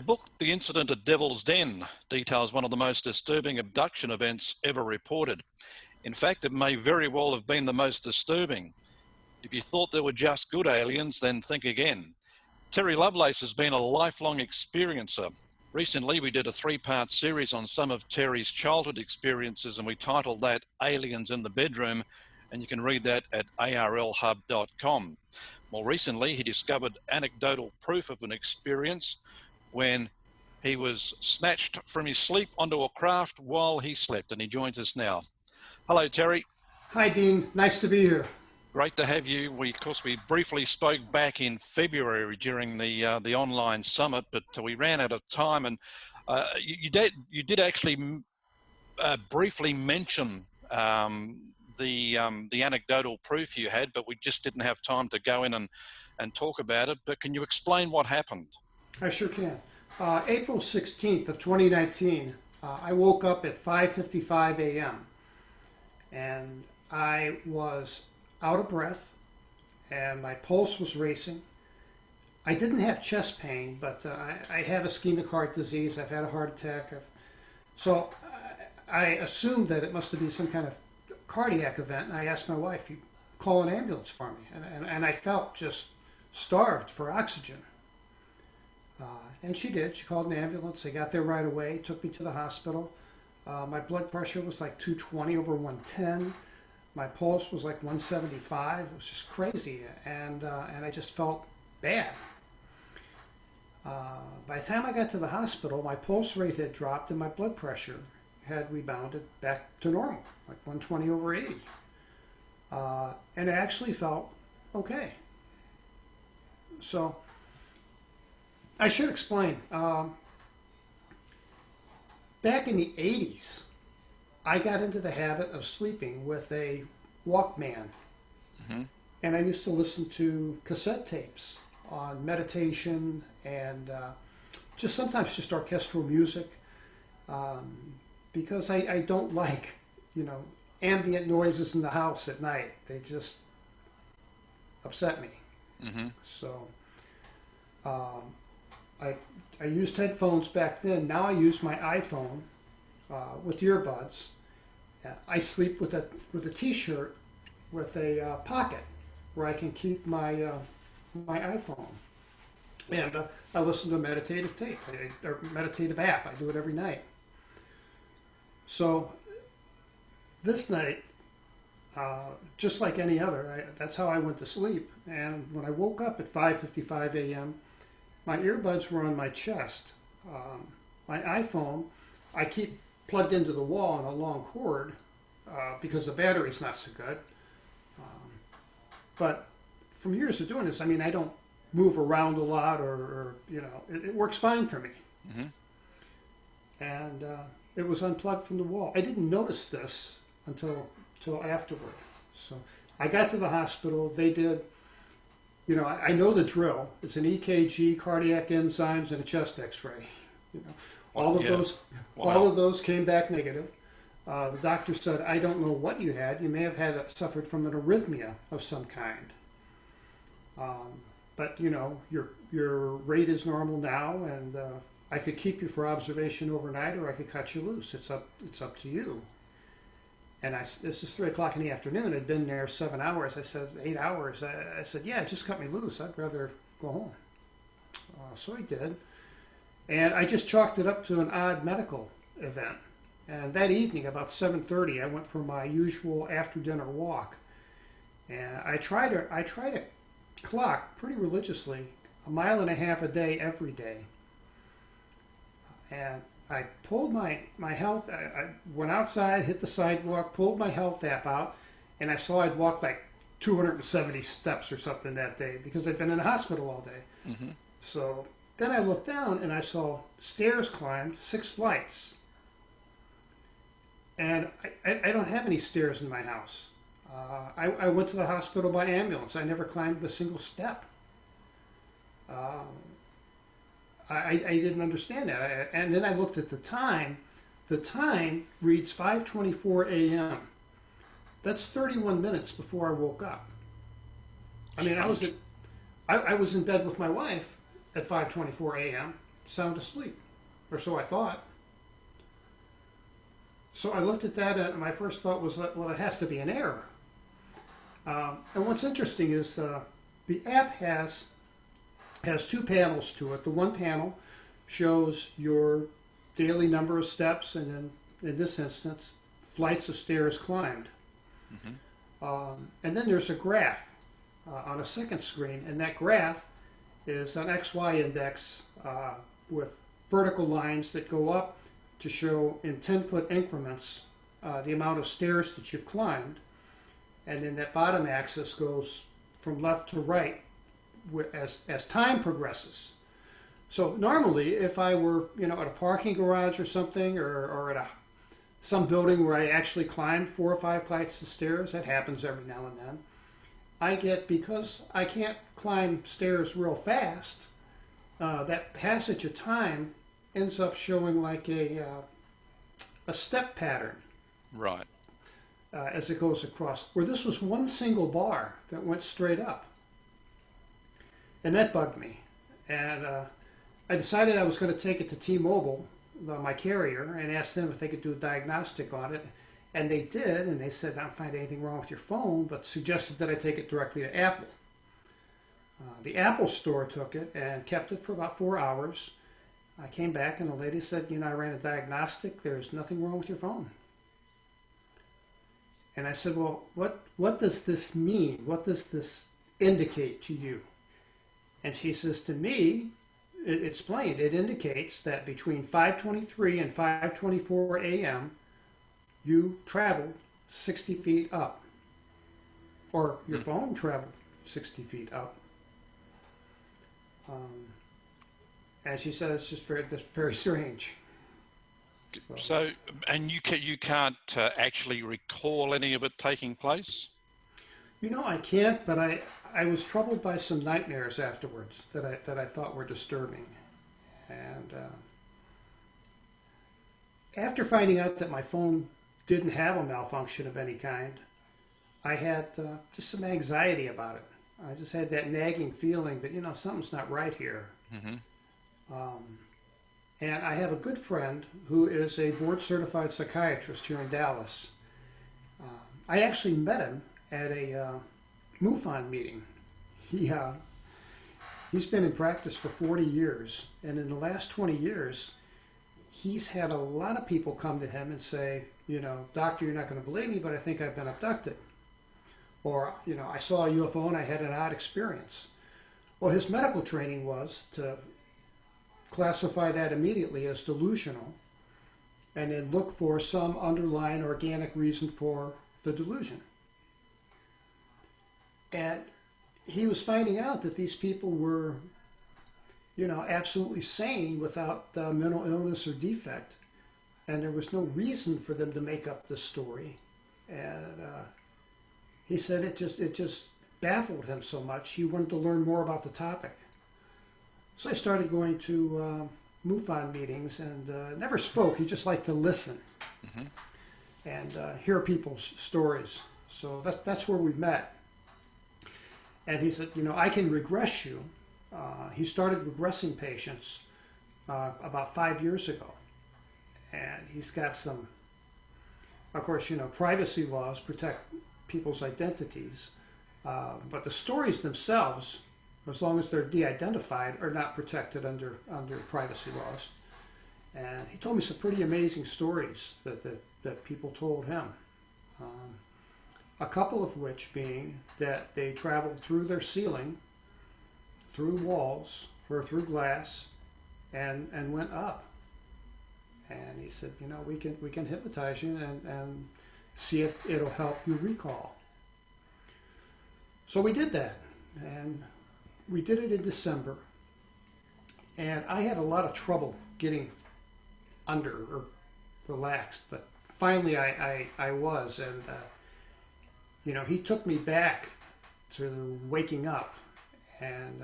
book, The Incident at Devil's Den, details one of the most disturbing abduction events ever reported. In fact, it may very well have been the most disturbing. If you thought there were just good aliens, then think again. Terry Lovelace has been a lifelong experiencer. Recently, we did a 3-part series on some of Terry's childhood experiences, and we titled that Aliens in the Bedroom, and you can read that at arlhub.com. More recently, he discovered anecdotal proof of an experience when he was snatched from his sleep onto a craft while he slept, and he joins us now. Hello, Terry. Hi, Dean. Nice to be here. Great to have you. Of course, we briefly spoke back in February during the online summit, but we ran out of time, and you did actually briefly mention the anecdotal proof you had, but we just didn't have time to go in and talk about it. But can you explain what happened? I sure can. April 16th of 2019, I woke up at 5:55 a.m. and I was out of breath and my pulse was racing. I didn't have chest pain, but I have ischemic heart disease. I've had a heart attack. So I assumed that it must have been some kind of cardiac event. And I asked my wife, "You call an ambulance for me." And I felt just starved for oxygen. And she did. She called an ambulance. They got there right away, took me to the hospital. My blood pressure was like 220 over 110. My pulse was like 175. It was just crazy. And I just felt bad. By the time I got to the hospital, my pulse rate had dropped and my blood pressure had rebounded back to normal, like 120 over 80. And I actually felt okay. So I should explain. Back in the 80s, I got into the habit of sleeping with a Walkman. Mm-hmm. And I used to listen to cassette tapes on meditation and just sometimes just orchestral music because I don't like, ambient noises in the house at night. They just upset me. Mm-hmm. So I used headphones back then. Now I use my iPhone with earbuds. I sleep with a T-shirt with a pocket where I can keep my iPhone. And I listen to a meditative tape or meditative app. I do it every night. So this night, just like any other, that's how I went to sleep. And when I woke up at 5:55 a.m., my earbuds were on my chest. My iPhone, I keep plugged into the wall on a long cord because the battery's not so good. But from years of doing this, I don't move around a lot or it works fine for me. Mm-hmm. And it was unplugged from the wall. I didn't notice this until afterward. So I got to the hospital. They did. I know the drill. It's an EKG, cardiac enzymes, and a chest X-ray. All of those came back negative. The doctor said, "I don't know what you had. You may have suffered from an arrhythmia of some kind. But your rate is normal now, and I could keep you for observation overnight, or I could cut you loose. It's up to you." And this is 3 o'clock in the afternoon. I'd been there 7 hours. I said, 8 hours. I said, "Yeah, just cut me loose. I'd rather go home." So he did. And I just chalked it up to an odd medical event. And that evening, about 7:30, I went for my usual after-dinner walk. And I try to clock pretty religiously 1.5 miles a day every day. And I pulled my health, I went outside, hit the sidewalk, pulled my health app out, and I saw I'd walked like 270 steps or something that day because I'd been in the hospital all day. Mm-hmm. So then I looked down and I saw stairs climbed 6 flights. And I don't have any stairs in my house. I went to the hospital by ambulance. I never climbed a single step. I didn't understand that. And then I looked at the time. The time reads 5:24 a.m. That's 31 minutes before I woke up. I was in bed with my wife at 5:24 a.m. sound asleep, or so I thought. So I looked at that, and my first thought was, well, it has to be an error. And what's interesting is the app has two panels to it. The one panel shows your daily number of steps, and then in this instance, flights of stairs climbed. And then there's a graph on a second screen, and that graph is an XY index with vertical lines that go up to show in 10-foot increments the amount of stairs that you've climbed. And then that bottom axis goes from left to right as time progresses. So normally, if I were, at a parking garage or something, or at some building where I actually climbed 4 or 5 flights of stairs, that happens every now and then, because I can't climb stairs real fast, that passage of time ends up showing like a step pattern. Right. As it goes across, where this was one single bar that went straight up. And that bugged me. And I decided I was going to take it to T-Mobile, my carrier, and ask them if they could do a diagnostic on it. And they did, and they said, I don't find anything wrong with your phone, but suggested that I take it directly to Apple. The Apple store took it and kept it for about 4 hours. I came back, and the lady said, I ran a diagnostic. There's nothing wrong with your phone. And I said, well, what does this mean? What does this indicate to you? And she says, to me, it's plain. It indicates that between 5:23 and 5:24 a.m., you traveled 60 feet up. Or your phone traveled 60 feet up. And she said, it's just that's very strange. So, and you can't actually recall any of it taking place? I can't, but I was troubled by some nightmares afterwards that I thought were disturbing. And after finding out that my phone didn't have a malfunction of any kind, I had just some anxiety about it. I just had that nagging feeling that, something's not right here. And I have a good friend who is a board-certified psychiatrist here in Dallas. I actually met him at a MUFON meeting. He's been in practice for 40 years, and in the last 20 years, he's had a lot of people come to him and say, doctor, you're not going to believe me, but I think I've been abducted. Or, I saw a UFO and I had an odd experience. Well, his medical training was to classify that immediately as delusional, and then look for some underlying organic reason for the delusion. And he was finding out that these people were, absolutely sane without mental illness or defect, and there was no reason for them to make up this story. And he said it just baffled him so much. He wanted to learn more about the topic. So I started going to MUFON meetings, and never spoke. He just liked to listen and hear people's stories. So that's where we met. And he said, I can regress you. He started regressing patients about 5 years ago. And he's got some, of course, privacy laws protect people's identities. But the stories themselves, as long as they're de-identified, are not protected under privacy laws. And he told me some pretty amazing stories that people told him. A couple of which being that they traveled through their ceiling, through walls, or through glass, and went up. And he said, we can hypnotize you and see if it'll help you recall. So we did that, and we did it in December, and I had a lot of trouble getting under or relaxed, but finally I was, and he took me back to waking up, and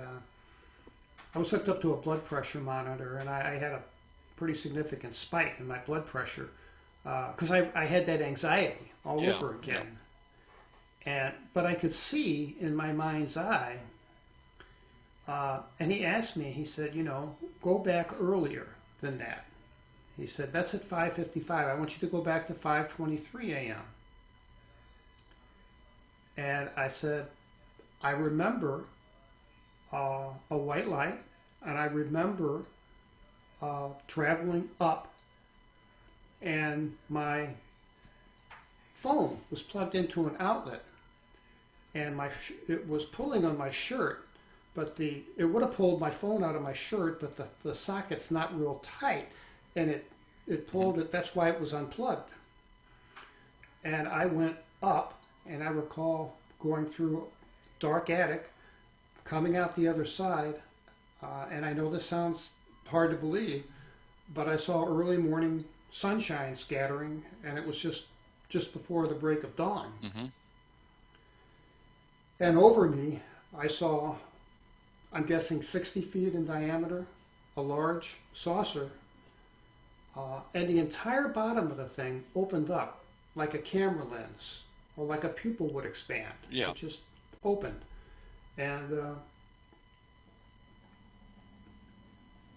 I was hooked up to a blood pressure monitor, and I had a pretty significant spike in my blood pressure because I had that anxiety all over again. But I could see in my mind's eye And he asked me, he said, go back earlier than that. He said, that's at 5:55. I want you to go back to 5:23 a.m. And I said, I remember a white light, and I remember traveling up, and my phone was plugged into an outlet, and it was pulling on my shirt, but it would have pulled my phone out of my shirt, but the socket's not real tight, and it pulled it. That's why it was unplugged. And I went up, and I recall going through dark attic, coming out the other side, and I know this sounds hard to believe, but I saw early morning sunshine scattering, and it was just before the break of dawn. Mm-hmm. And over me, I saw, I'm guessing 60 feet in diameter, a large saucer, and the entire bottom of the thing opened up like a camera lens or like a pupil would expand. Yeah. It just opened. And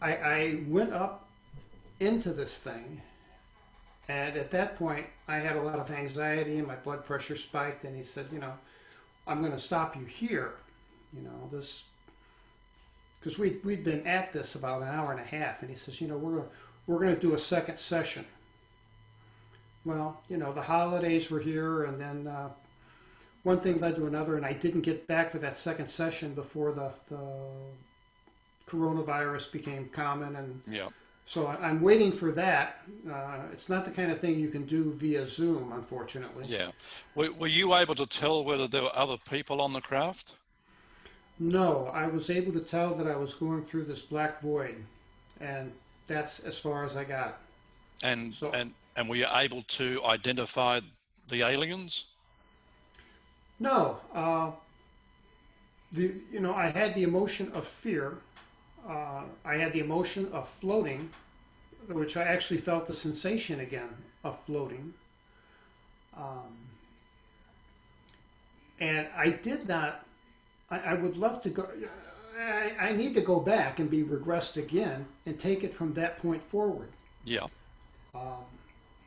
I went up into this thing, and at that point I had a lot of anxiety and my blood pressure spiked, and he said, I'm going to stop you here, this, because we'd been at this about an hour and a half, and he says, we're going to do a second session. Well, the holidays were here, and then one thing led to another, and I didn't get back for that second session before the coronavirus became common, and Yeah. so I'm waiting for that. It's not the kind of thing you can do via Zoom, unfortunately. Yeah. Were you able to tell whether there were other people on the craft? No, I was able to tell that I was going through this black void, and that's as far as I got. And So, and were you able to identify the aliens? no, I had the emotion of fear. I had the emotion of floating, which I actually felt the sensation again of floating. And I did not, I would love to go, I need to go back and be regressed again and take it from that point forward. Yeah.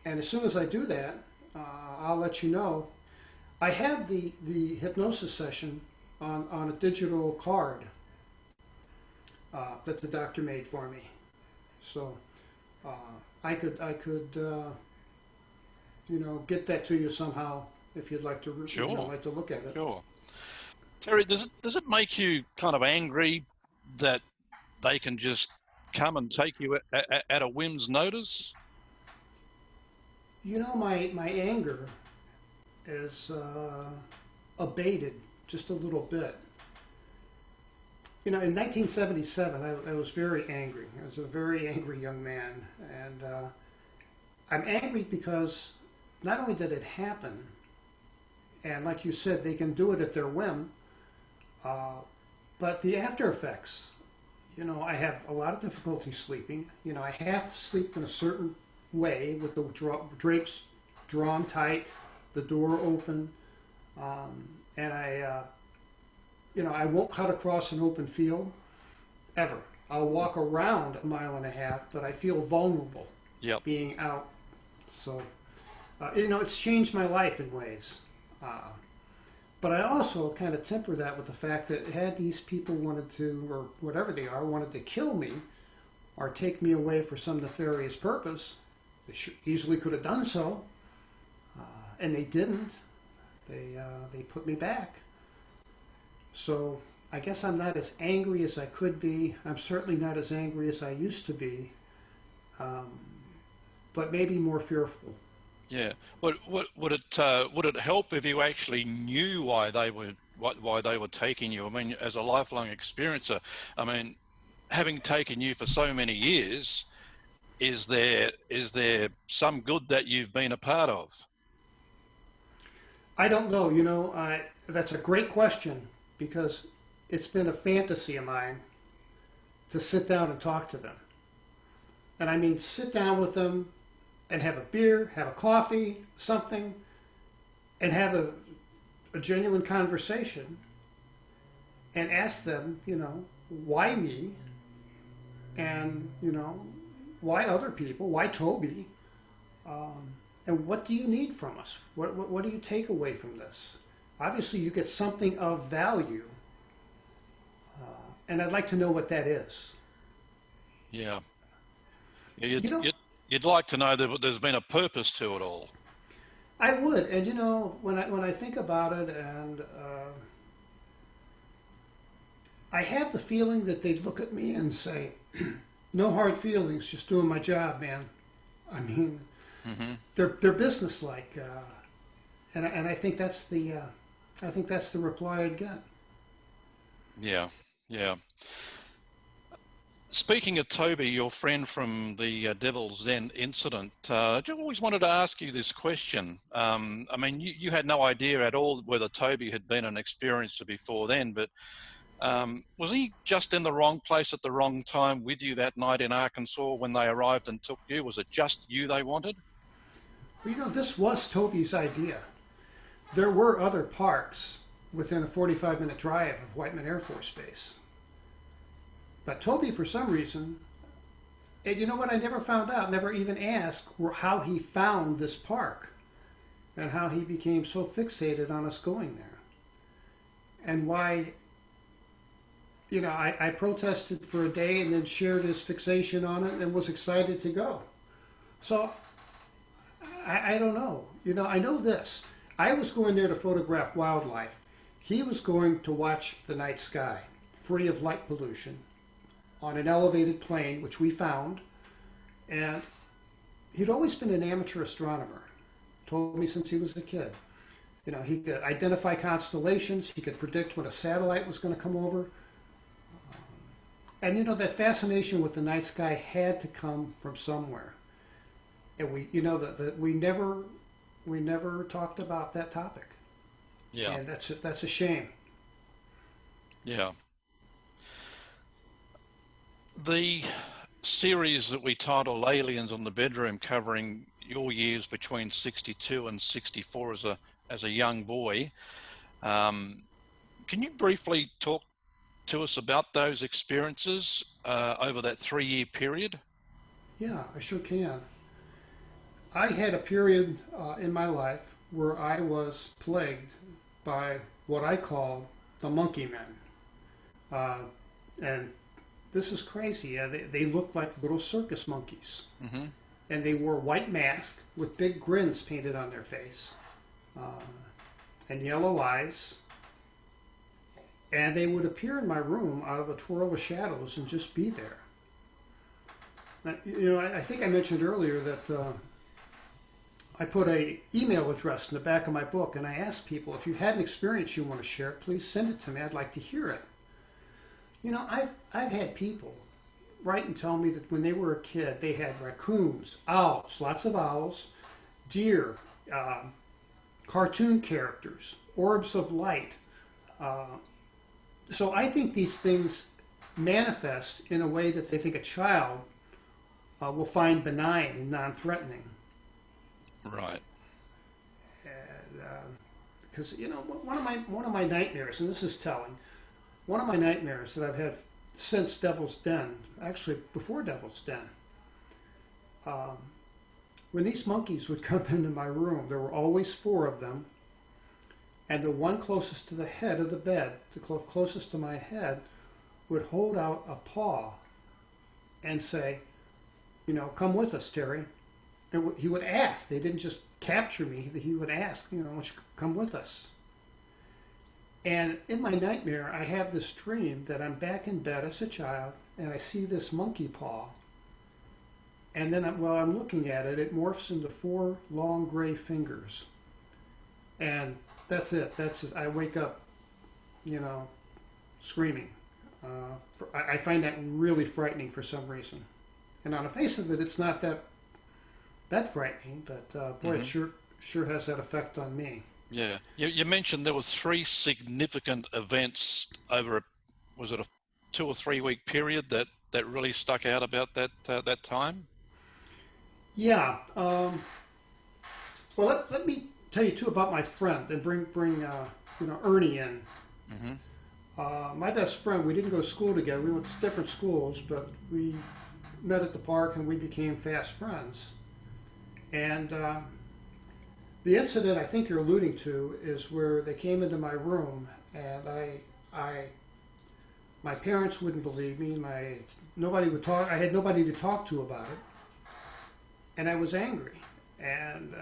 And as soon as I do that, I'll let you know. I have the hypnosis session on a digital card that the doctor made for me. So I could get that to you somehow if you'd like to, Sure. like to look at it. Sure. Terry, does it make you kind of angry that they can just come and take you at a whim's notice? My anger is abated just a little bit. In 1977, I was very angry. I was a very angry young man. And I'm angry because not only did it happen, and like you said, they can do it at their whim, but the after effects. I have a lot of difficulty sleeping. I have to sleep in a certain way with the drapes drawn tight, the door open, and I won't cut across an open field, ever. I'll walk around a mile and a half, but I feel vulnerable being out. So, it's changed my life in ways. But I also kind of temper that with the fact that had these people wanted to, or whatever they are, wanted to kill me or take me away for some nefarious purpose, they easily could have done so. And they didn't. They put me back. So I guess I'm not as angry as I could be. I'm certainly not as angry as I used to be, but maybe more fearful. Yeah. Would it help if you actually knew why they were taking you? I mean, as a lifelong experiencer, I mean, having taken you for so many years, is there some good that you've been a part of? I don't know. That's a great question, because it's been a fantasy of mine to sit down and talk to them. And I mean, sit down with them and have a beer, have a coffee, something, and have a genuine conversation and ask them, why me? And, why other people? Why Toby? And what do you need from us? What do you take away from this? Obviously, you get something of value, and I'd like to know what that is. Yeah. You know, You'd like to know that there's been a purpose to it all. I would, and when I think about it, and I have the feeling that they'd look at me and say, "No hard feelings, just doing my job, man." I mean, they're businesslike, and I think that's the reply I'd get. Yeah, yeah. Speaking of Toby, your friend from the Devil's Den incident, I always wanted to ask you this question. I mean, you had no idea at all whether Toby had been an experiencer before then, but was he just in the wrong place at the wrong time with you that night in Arkansas when they arrived and took you? Was it just you they wanted? Well, this was Toby's idea. There were other parks within a 45-minute drive of Whiteman Air Force Base. But Toby, for some reason, and you know what, I never found out, never even asked how he found this park and how he became so fixated on us going there. And why, I protested for a day and then shared his fixation on it and was excited to go. So, I don't know. I know this. I was going there to photograph wildlife. He was going to watch the night sky, free of light pollution, on an elevated plane, which we found. And he'd always been an amateur astronomer. Told me since he was a kid. He could identify constellations. He could predict when a satellite was going to come over. And that fascination with the night sky had to come from somewhere. And we never talked about that topic. Yeah. And that's a shame. Yeah. The series that we titled Aliens on the Bedroom, covering your years between 62 and 64 as a young boy, can you briefly talk to us about those experiences over that 3-year period? Yeah, I sure can. I had a period in my life where I was plagued by what I call the monkey men. And this is crazy. Yeah, they looked like little circus monkeys. Mm-hmm. And they wore white masks with big grins painted on their face and yellow eyes. And they would appear in my room out of a twirl of shadows and just be there. Now, I think I mentioned earlier that I put an email address in the back of my book, and I asked people, if you've had an experience you want to share, please send it to me. I'd like to hear it. I've had people write and tell me that when they were a kid, they had raccoons, owls, lots of owls, deer, cartoon characters, orbs of light. So I think these things manifest in a way that they think a child will find benign and non-threatening. Right. And because one of my nightmares, and this is telling, one of my nightmares that I've had since Devil's Den, actually before Devil's Den, when these monkeys would come into my room, there were always 4 of them, and the one closest to the head of the bed, the closest to my head, would hold out a paw and say, come with us, Terry. And he would ask. They didn't just capture me. He would ask, why don't you come with us? And in my nightmare, I have this dream that I'm back in bed as a child, and I see this monkey paw. And then while I'm looking at it, it morphs into 4 long gray fingers. And that's it. I wake up, screaming. I find that really frightening for some reason. And on the face of it, it's not that frightening, but boy, it sure has that effect on me. Yeah. You mentioned there were 3 significant events over was it a 2 or 3 week period that really stuck out about that time? Yeah. Well, let me tell you too about my friend and bring Ernie in. Mm-hmm. My best friend, we didn't go to school together. We went to different schools, but we met at the park and we became fast friends. And the incident I think you're alluding to is where they came into my room and my parents wouldn't believe me. Nobody would talk. I had nobody to talk to about it, and I was angry. And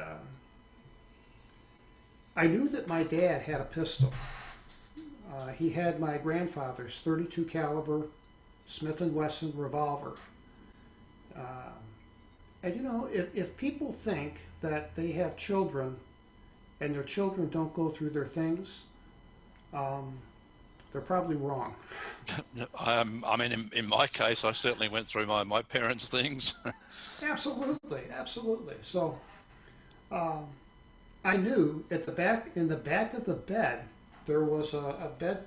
I knew that my dad had a pistol. He had my grandfather's .32 caliber Smith & Wesson revolver. And you know, if people think that they have children and their children don't go through their things, they're probably wrong. I mean, in my case, I certainly went through my parents' things. Absolutely, absolutely. So I knew at the back, in the back of the bed, there was a bed,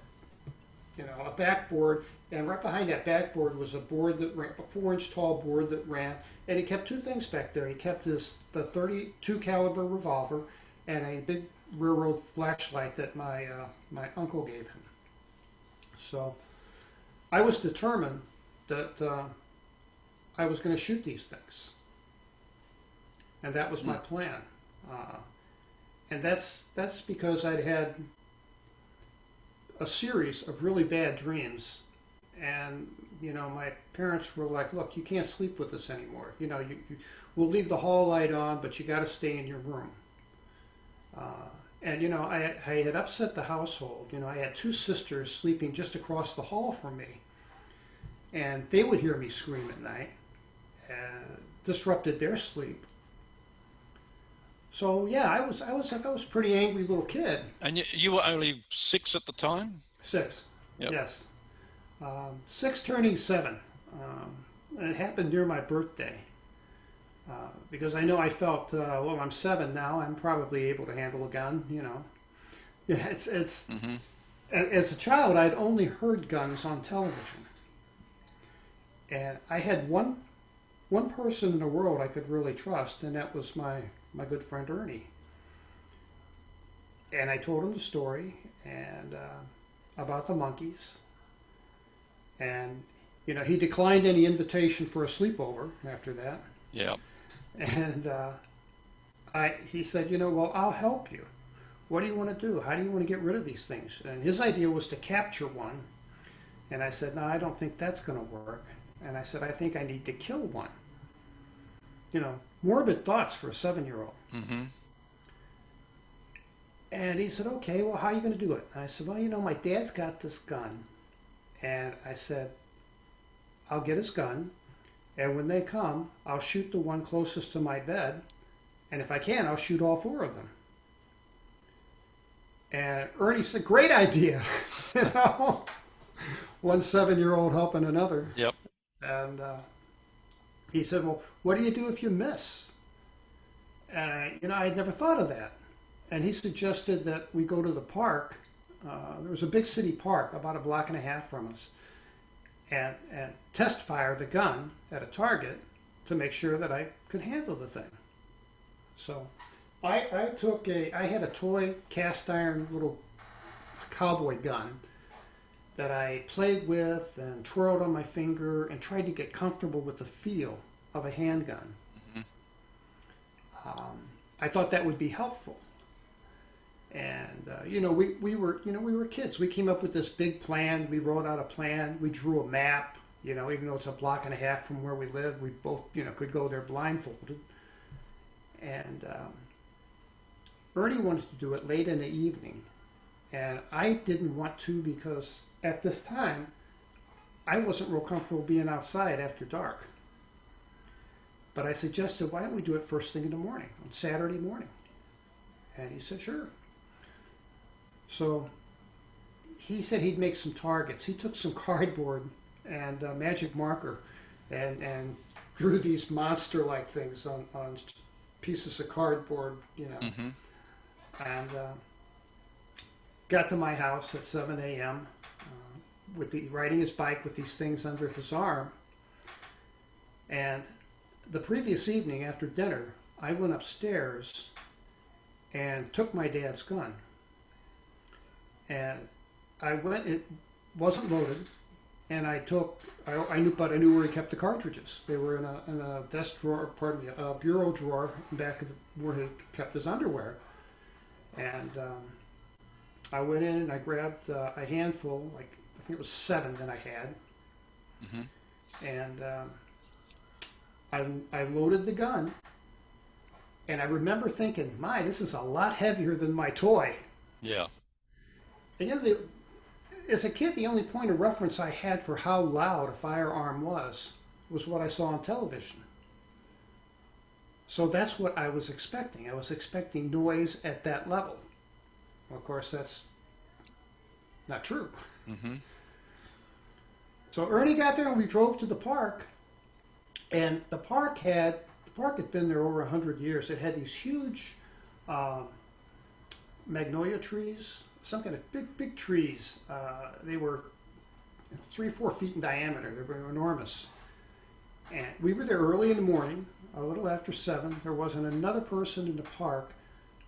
you know, a backboard, and right behind that backboard was a board that ran, a 4-inch tall board that ran, and he kept two things back there. He kept the .32 caliber revolver and a big railroad flashlight that my uncle gave him. So I was determined that I was going to shoot these things, and that was my plan. And that's because I'd had a series of really bad dreams, and you know, my parents were like, "Look, you can't sleep with us anymore. You know, we'll leave the hall light on, but you got to stay in your room." And you know, I had upset the household. You know, I had two sisters sleeping just across the hall from me, and they would hear me scream at night, and disrupted their sleep. So yeah, I was a pretty angry little kid. And you were only 6 at the time? 6. Yep. Yes. 6 turning 7. And it happened near my birthday. Because I know I felt, well, I'm 7 now. I'm probably able to handle a gun. You know. Yeah. It's. Mm-hmm. As a child, I'd only heard guns on television, and I had one person in the world I could really trust, and that was my good friend Ernie. And I told him the story and about the monkeys. And you know, he declined any invitation for a sleepover after that. Yeah. And he said, you know, well, I'll help you. What do you want to do? How do you want to get rid of these things? And his idea was to capture one. And I said, no, I don't think that's going to work. And I said, I think I need to kill one. You know, morbid thoughts for a 7-year-old. Mm-hmm. And he said, okay, well, how are you going to do it? And I said, well, you know, my dad's got this gun. And I said, I'll get his gun. And when they come, I'll shoot the one closest to my bed. And if I can, I'll shoot all 4 of them. And Ernie said, great idea. You know, one 7-year-old helping another. Yep. And he said, well, what do you do if you miss? And I had never thought of that. And he suggested that we go to the park. There was a big city park about a block and a half from us, and test fire the gun at a target to make sure that I could handle the thing. So I had a toy cast iron little cowboy gun that I played with and twirled on my finger and tried to get comfortable with the feel of a handgun. Mm-hmm. I thought that would be helpful. And you know, we were kids. We came up with this big plan. We wrote out a plan. We drew a map. You know, even though it's a block and a half from where we live, we both, you know, could go there blindfolded. And Ernie wanted to do it late in the evening, and I didn't want to because at this time I wasn't real comfortable being outside after dark. But I suggested, why don't we do it first thing in the morning, on Saturday morning? And he said, sure. So he said he'd make some targets. He took some cardboard and a magic marker and drew these monster-like things on pieces of cardboard, you know. Mm-hmm. And got to my house at 7 a.m. Riding his bike with these things under his arm. And the previous evening after dinner, I went upstairs and took my dad's gun. And I went wasn't loaded, and I knew where he kept the cartridges. They were in a desk drawer, pardon me, a bureau drawer back of where he kept his underwear. And I went in and I grabbed a handful, like I think it was 7 that I had, and I loaded the gun. And I remember thinking, "My, this is a lot heavier than my toy." Yeah. And, as a kid, the only point of reference I had for how loud a firearm was what I saw on television. So that's what I was expecting. I was expecting noise at that level. Well, of course, that's not true. So Ernie got there and we drove to the park. And the park had been there over 100 years. It had these huge magnolia trees, some kind of big trees. They were 3 or 4 feet in diameter. They were enormous. And we were there early in the morning, a little after 7. There wasn't another person in the park.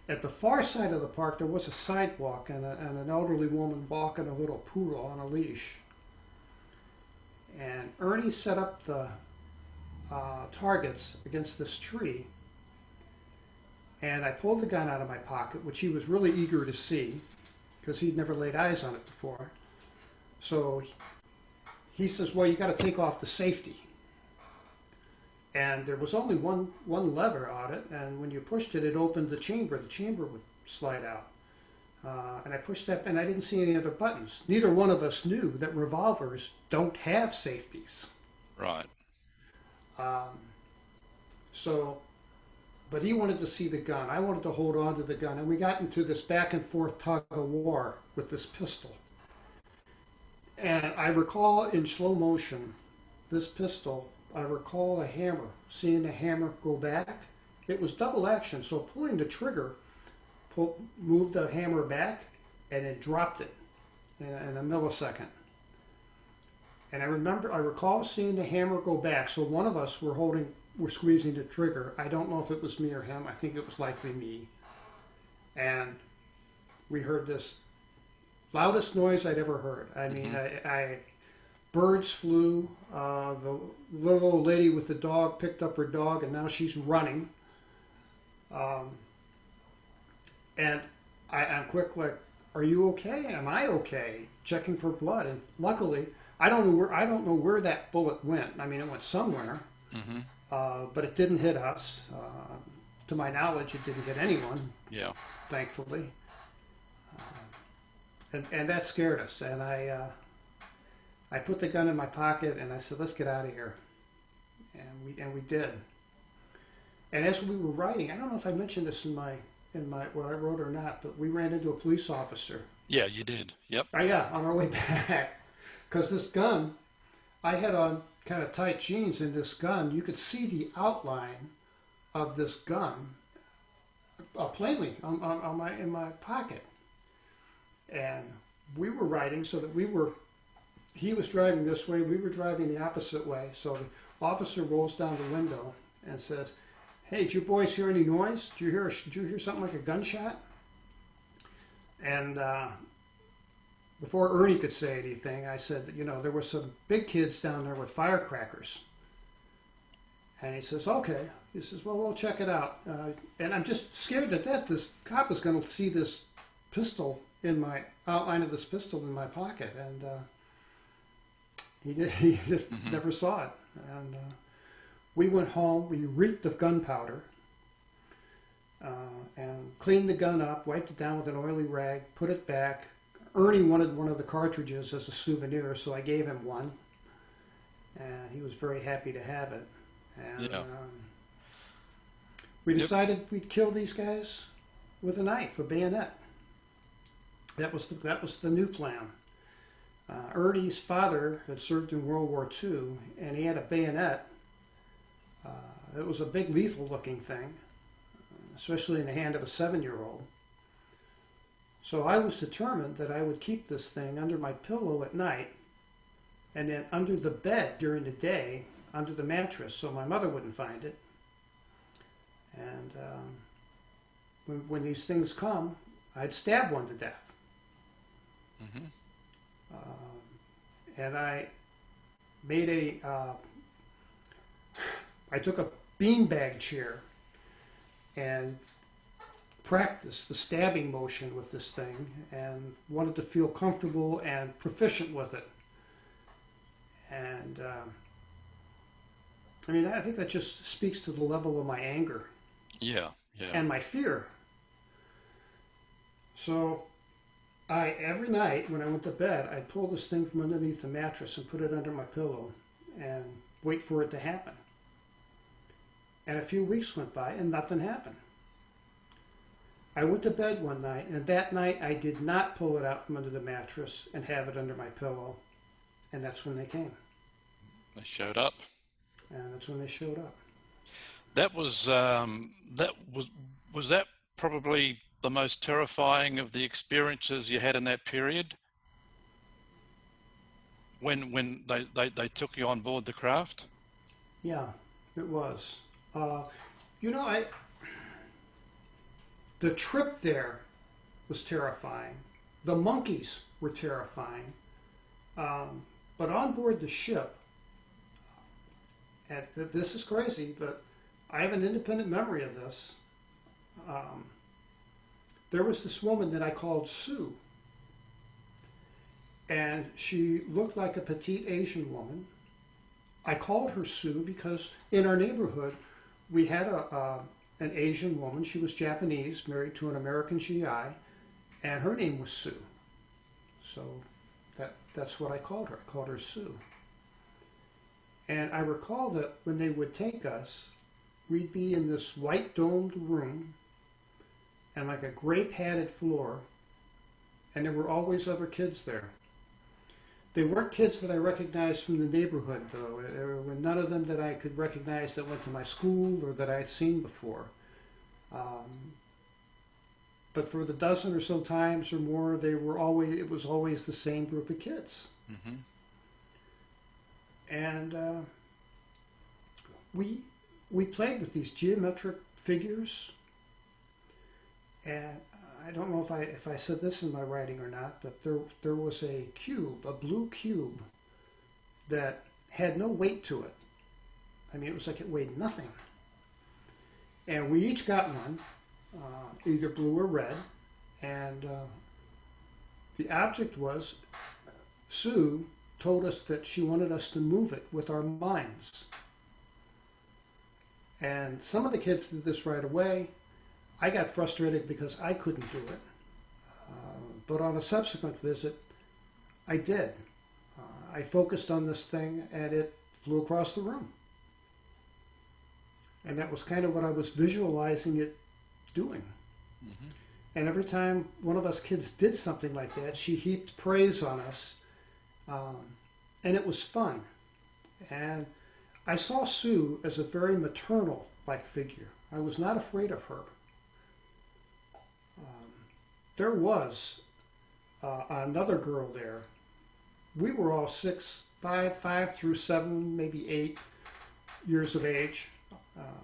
At the far side of the park, there was a sidewalk and an elderly woman walking a little poodle on a leash. And Ernie set up the targets against this tree, and I pulled the gun out of my pocket, which he was really eager to see because he'd never laid eyes on it before. So he says, "Well, you got to take off the safety." And there was only one lever on it, and when you pushed it, it opened the chamber. The chamber would slide out. And I pushed that, and I didn't see any other buttons. Neither one of us knew that revolvers don't have safeties. Right. But he wanted to see the gun. I wanted to hold on to the gun. And we got into this back and forth tug of war with this pistol. And I recall in slow motion, this pistol, I recall a hammer, seeing the hammer go back. It was double action, so pulling the trigger moved the hammer back, and it dropped it in a millisecond. And I recall seeing the hammer go back. So one of us were squeezing the trigger. I don't know if it was me or him. I think it was likely me. And we heard this loudest noise I'd ever heard. I mean, birds flew. The little old lady with the dog picked up her dog, and now she's running. And I'm quick, like, "Are you okay? Am I okay?" Checking for blood. And luckily, I don't know where that bullet went. I mean, it went somewhere, but it didn't hit us. To my knowledge, it didn't hit anyone. Yeah. Thankfully. And that scared us. And I put the gun in my pocket and I said, "Let's get out of here." And we did. And as we were riding, I don't know if I mentioned this in what I wrote or not, but we ran into a police officer. Yeah, you did. Yep. Yeah, on our way back. Because this gun, I had on kind of tight jeans, and this gun, you could see the outline of this gun plainly in my pocket. And we were riding so that he was driving this way, we were driving the opposite way. So the officer rolls down the window and says, "Hey, did you boys hear any noise? Did you hear something like a gunshot?" And before Ernie could say anything, I said that, there were some big kids down there with firecrackers. And he says, "Okay." He says, "Well, we'll check it out." And I'm just scared to death this cop is going to see this pistol outline of this pistol in my pocket. And he just never saw it. And we went home, we reeked of gunpowder, and cleaned the gun up, wiped it down with an oily rag, put it back. Ernie wanted one of the cartridges as a souvenir, so I gave him one. And he was very happy to have it. And we decided we'd kill these guys with a knife, a bayonet. That was the new plan. Ernie's father had served in World War II, and he had a bayonet. It was a big, lethal-looking thing, especially in the hand of a 7-year-old. So I was determined that I would keep this thing under my pillow at night, and then under the bed during the day, under the mattress, so my mother wouldn't find it. And when these things come, I'd stab one to death. and made I took a beanbag chair and practiced the stabbing motion with this thing and wanted to feel comfortable and proficient with it. And I mean, I think that just speaks to the level of my anger. Yeah, yeah. And my fear. So every night when I went to bed, I'd pull this thing from underneath the mattress and put it under my pillow and wait for it to happen. And a few weeks went by and nothing happened. I went to bed one night, and that night I did not pull it out from under the mattress and have it under my pillow. And that's when they came. They showed up. And that's when they showed up. That was was that probably the most terrifying of the experiences you had in that period? When they took you on board the craft? Yeah, it was. You know, the trip there was terrifying. The monkeys were terrifying. But on board the ship, and this is crazy, but I have an independent memory of this. There was this woman that I called Sue. And she looked like a petite Asian woman. I called her Sue because in our neighborhood, we had an Asian woman. She was Japanese, married to an American GI, and her name was Sue. So that's what I called her. I called her Sue. And I recall that when they would take us, we'd be in this white domed room and like a gray padded floor, and there were always other kids there. They weren't kids that I recognized from the neighborhood, though. There were none of them that I could recognize that went to my school or that I had seen before. But for the dozen or so times or more, it was always the same group of kids. Mm-hmm. And we played with these geometric figures. And I don't know if I said this in my writing or not, but there was a cube, a blue cube, that had no weight to it. I mean, it was like it weighed nothing. And we each got one, either blue or red, and the object was, Sue told us that she wanted us to move it with our minds. And some of the kids did this right away. I got frustrated because I couldn't do it. But on a subsequent visit, I did. I focused on this thing and it flew across the room. And that was kind of what I was visualizing it doing. Mm-hmm. And every time one of us kids did something like that, she heaped praise on us. And it was fun. And I saw Sue as a very maternal-like figure. I was not afraid of her. There was another girl there. We were all 5 through 7, maybe 8 years of age.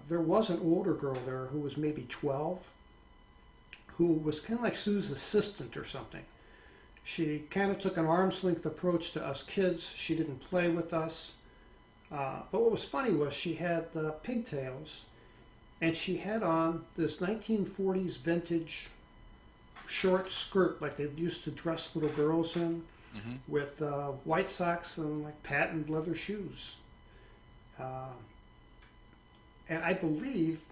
There was an older girl there who was maybe 12, who was kind of like Sue's assistant or something. She kind of took an arm's length approach to us kids. She didn't play with us. But what was funny was she had the pigtails, and she had on this 1940s vintage short skirt like they used to dress little girls in, mm-hmm. with white socks and like patent leather shoes. And I believe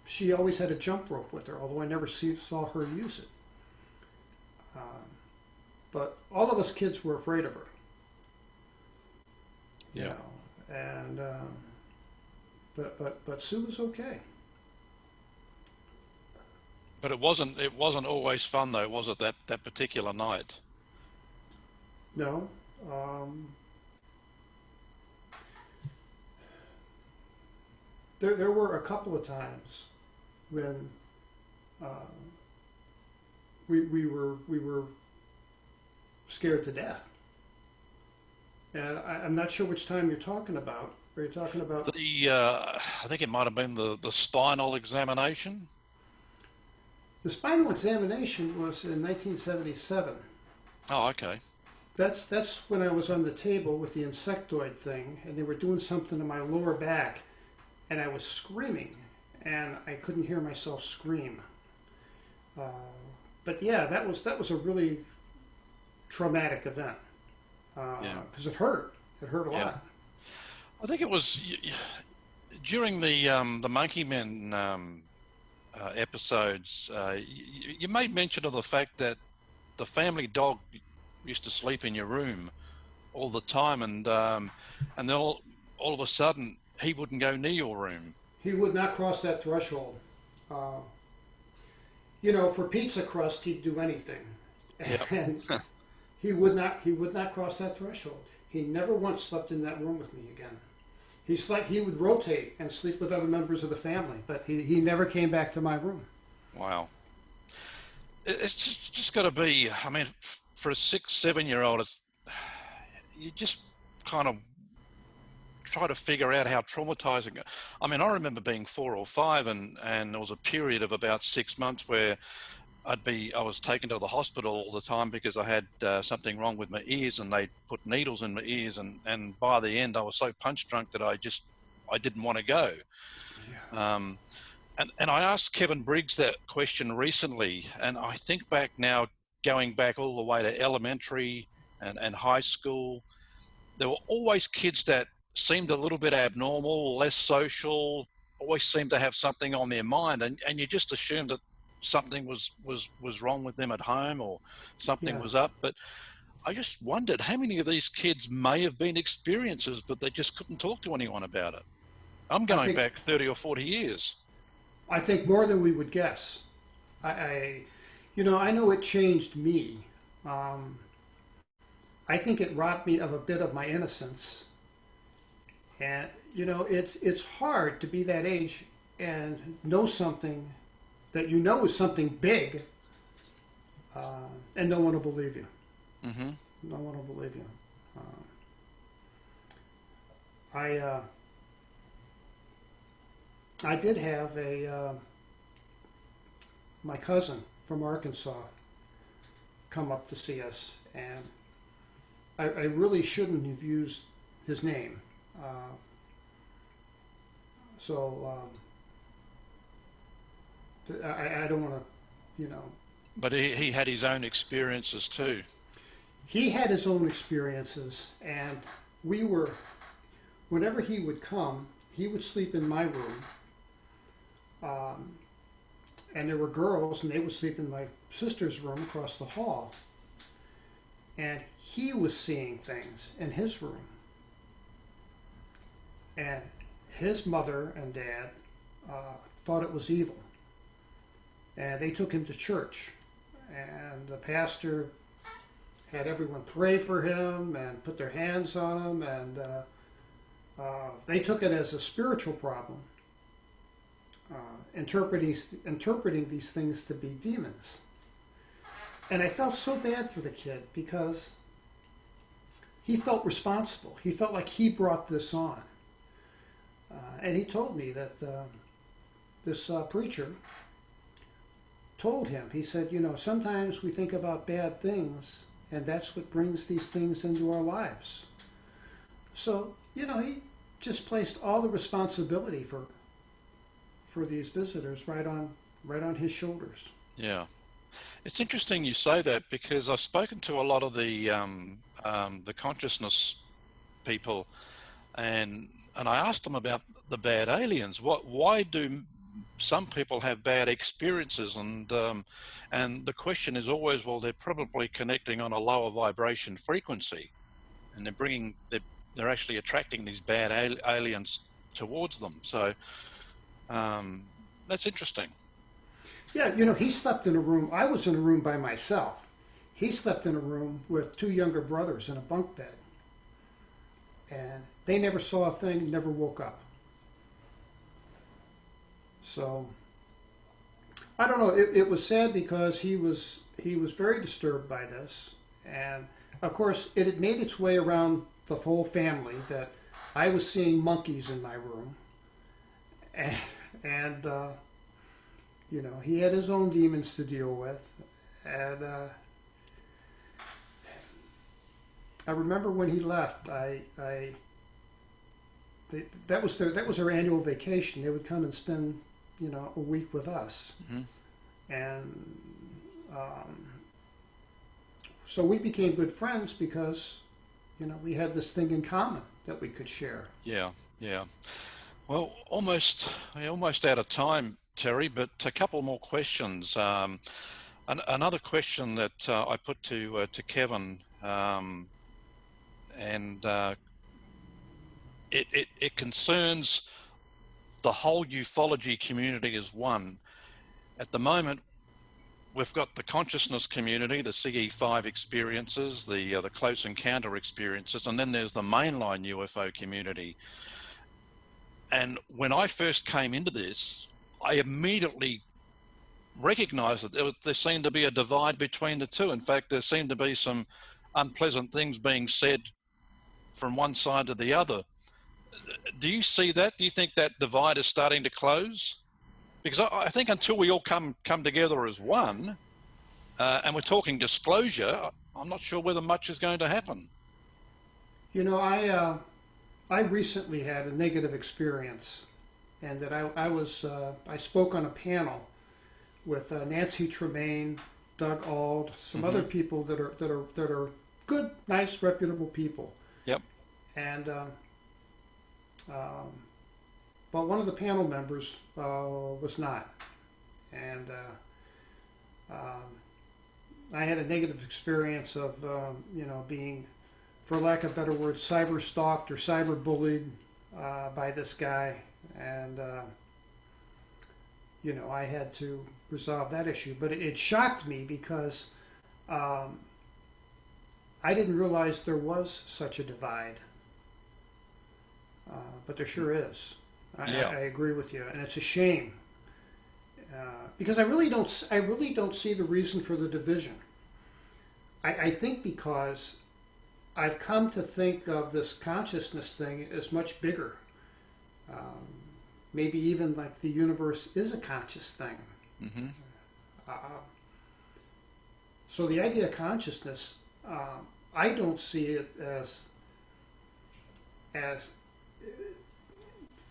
she always had a jump rope with her, although I never saw her use it. But all of us kids were afraid of her. You yeah. know, and but Sue was okay. But it wasn't always fun though, was it, that particular night? No. There were a couple of times when we were scared to death. And I'm not sure which time you're talking about. Are you talking about I think it might have been the spinal examination? The spinal examination was in 1977. Oh, okay. That's when I was on the table with the insectoid thing, and they were doing something to my lower back, and I was screaming, and I couldn't hear myself scream. Uh, but yeah, that was a really traumatic event Yeah. because it hurt. It hurt a Yeah. lot. I think it was during the Monkey Men episodes. You made mention of the fact that the family dog used to sleep in your room all the time, and then all of a sudden he wouldn't go near your room. He would not cross that threshold. Uh, you know, for pizza crust, he'd do anything, Yep. and he would not cross that threshold. He never once slept in that room with me again. He would rotate and sleep with other members of the family, but he never came back to my room. Wow. It's just got to be. I mean, for a 6, 7 year old, it's you just kind of try to figure out how traumatizing. I mean, I remember being 4 or 5, and there was a period of about 6 months where I was taken to the hospital all the time because I had something wrong with my ears, and they put needles in my ears, and by the end I was so punch drunk that I didn't want to go. Yeah. Um, and I asked Kevin Briggs that question recently, and I think back now, going back all the way to elementary and high school, there were always kids that seemed a little bit abnormal, less social, always seemed to have something on their mind, and you just assumed that something was wrong with them at home, or something Yeah. was up. But I just wondered how many of these kids may have been experiences, but they just couldn't talk to anyone about it. I'm I going think back 30 or 40 years. I think more than we would guess. I I know it changed me. Um, I think it robbed me of a bit of my innocence. And it's hard to be that age and know something that you know is something big, and no one will believe you. Hmm. No one will believe you. I I did have a my cousin from Arkansas come up to see us, and I really shouldn't have used his name. Uh, so I don't want to, But he had his own experiences too. he had his own experiences, and we were, whenever he would come, he would sleep in my room, um, and there were girls, and they would sleep in my sister's room across the hall, and he was seeing things in his room, and his mother and dad thought it was evil, and they took him to church, and the pastor had everyone pray for him and put their hands on him, and they took it as a spiritual problem, interpreting these things to be demons. And I felt so bad for the kid because he felt responsible. He felt like he brought this on. And he told me that this preacher told him, he said, sometimes we think about bad things, and that's what brings these things into our lives. So, he just placed all the responsibility for these visitors right on his shoulders. Yeah. It's interesting you say that, because I've spoken to a lot of the consciousness people, and I asked them about the bad aliens. Why do some people have bad experiences? And the question is always, well, they're probably connecting on a lower vibration frequency, and they're actually attracting these bad aliens towards them. So that's interesting. Yeah, he slept in a room. I was in a room by myself. He slept in a room with two younger brothers in a bunk bed. And they never saw a thing, never woke up. So, I don't know. It was sad because he was very disturbed by this. And, of course, it had made its way around the whole family that I was seeing monkeys in my room. And he had his own demons to deal with, and I remember when he left. That was their annual vacation. They would come and spend, a week with us, and so we became good friends because, we had this thing in common that we could share. Yeah, yeah. Well, we're almost out of time, Terry, but a couple more questions. Another question that I put to Kevin, and it concerns the whole ufology community as one. At the moment, we've got the consciousness community, the CE5 experiences, the close encounter experiences, and then there's the mainline UFO community. And when I first came into this, I immediately recognized that there seemed to be a divide between the two. In fact, there seemed to be some unpleasant things being said from one side to the other. Do you see that? Do you think that divide is starting to close? Because I think until we all come together as one, and we're talking disclosure, I'm not sure whether much is going to happen. I recently had a negative experience, and that I spoke on a panel with Nancy Tremaine, Doug Ald, some other people that are good, nice, reputable people. Yep. And but one of the panel members was not, and I had a negative experience of being, for lack of a better word, cyber stalked or cyber bullied by this guy, and I had to resolve that issue. But it shocked me because I didn't realize there was such a divide, but there sure is. I agree with you, and it's a shame because I really don't see the reason for the division. I think because I've come to think of this consciousness thing as much bigger. Maybe even like the universe is a conscious thing. Mm-hmm. So the idea of consciousness, I don't see it as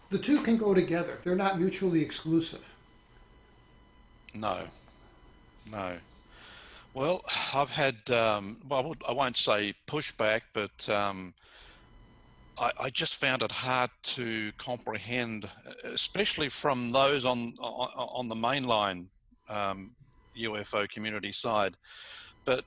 the two can go together. They're not mutually exclusive. No. Well, I've had, well, I won't say pushback, but I just found it hard to comprehend, especially from those on the mainline UFO community side. But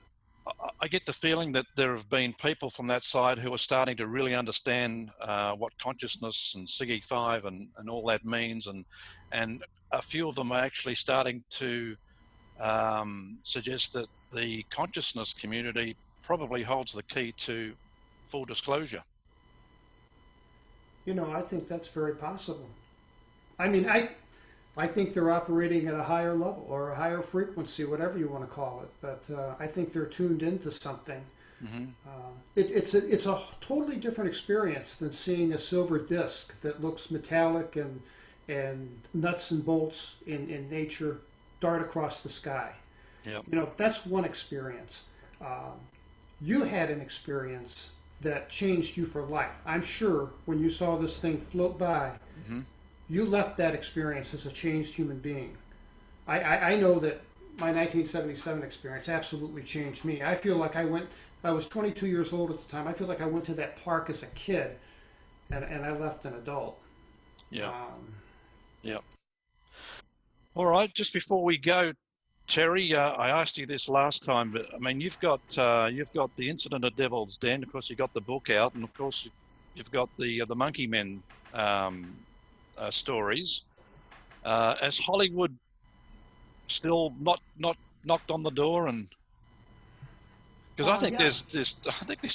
I get the feeling that there have been people from that side who are starting to really understand what consciousness and CE5 and all that means, and a few of them are actually starting to suggest that the consciousness community probably holds the key to full disclosure. I think that's very possible. I mean, I think they're operating at a higher level or a higher frequency, whatever you want to call it. But I think they're tuned into something. Mm-hmm. It's a totally different experience than seeing a silver disc that looks metallic and nuts and bolts in nature dart across the sky. Yep. That's one experience. You had an experience that changed you for life. I'm sure when you saw this thing float by, you left that experience as a changed human being. I know that my 1977 experience absolutely changed me. I feel like I was 22 years old at the time. I feel like I went to that park as a kid, and I left an adult. Yeah. All right, just before we go, Terry, I asked you this last time, but I mean, you've got the incident at Devil's Den. Of course, you got the book out, and of course, you've got the Monkey Men stories. Has Hollywood still not knocked on the door? And because I think there's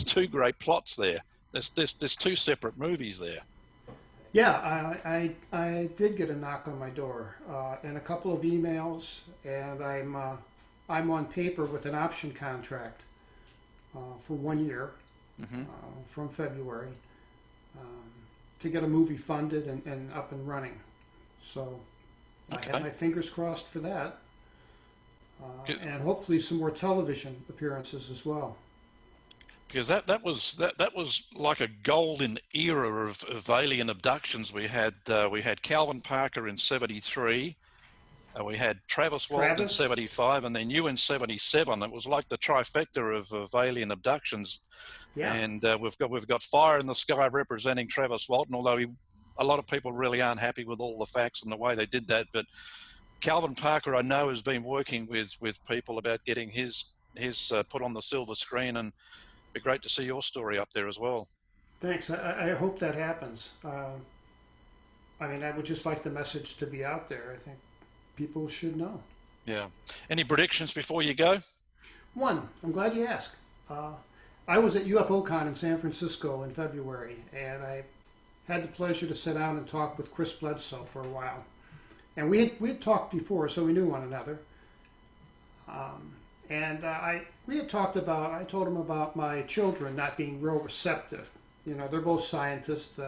two great plots there. There's two separate movies there. Yeah, I did get a knock on my door and a couple of emails, and I'm on paper with an option contract for 1 year from February to get a movie funded and up and running. So I have my fingers crossed for that, and hopefully some more television appearances as well. because that was like a golden era of alien abductions. We had Calvin Parker in '73. We had Travis Walton in Travis? '75, and then you in '77. It was like the trifecta of alien abductions. Yeah. And we've got Fire in the Sky representing Travis Walton, although a lot of people really aren't happy with all the facts and the way they did that. But Calvin Parker, I know, has been working with people about getting his put on the silver screen, and it'd be great to see your story up there as well. Thanks. I hope that happens. I mean, I would just like the message to be out there. I think people should know. Yeah. Any predictions before you go? One, I'm glad you asked. I was at UFOCon in San Francisco in February, and I had the pleasure to sit down and talk with Chris Bledsoe for a while. And we had talked before, so we knew one another. We had talked about, I told him about my children not being real receptive. You know, they're both scientists.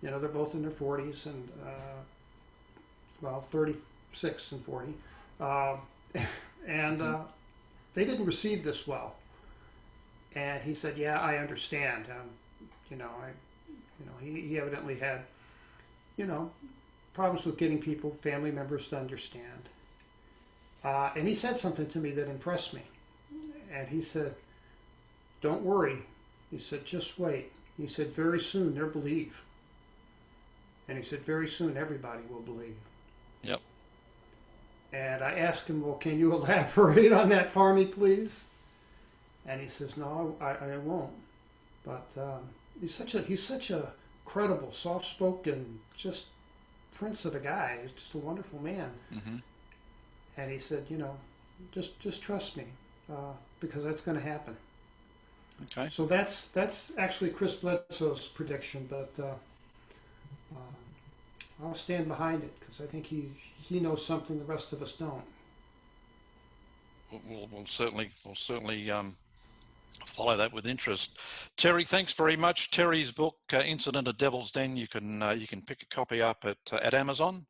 You know, they're both in their 40s and, well, 36 and 40. They didn't receive this well. And he said, "Yeah, I understand." You know, he evidently had, you know, problems with getting people, family members to understand. And he said something to me that impressed me. And he said, "Don't worry." He said, "Just wait." He said, "Very soon they'll believe." And he said, "Very soon everybody will believe." Yep. And I asked him, "Well, can you elaborate on that for me, please?" And he says, "No, I won't." But he's such a credible, soft-spoken, just prince of a guy. He's just a wonderful man. Mm-hmm. And he said, "You know, just trust me, because that's going to happen." Okay. So that's actually Chris Bledsoe's prediction, but I'll stand behind it because I think he knows something the rest of us don't. We'll certainly follow that with interest. Terry, thanks very much. Terry's book, Incident at Devil's Den, you can pick a copy up at Amazon.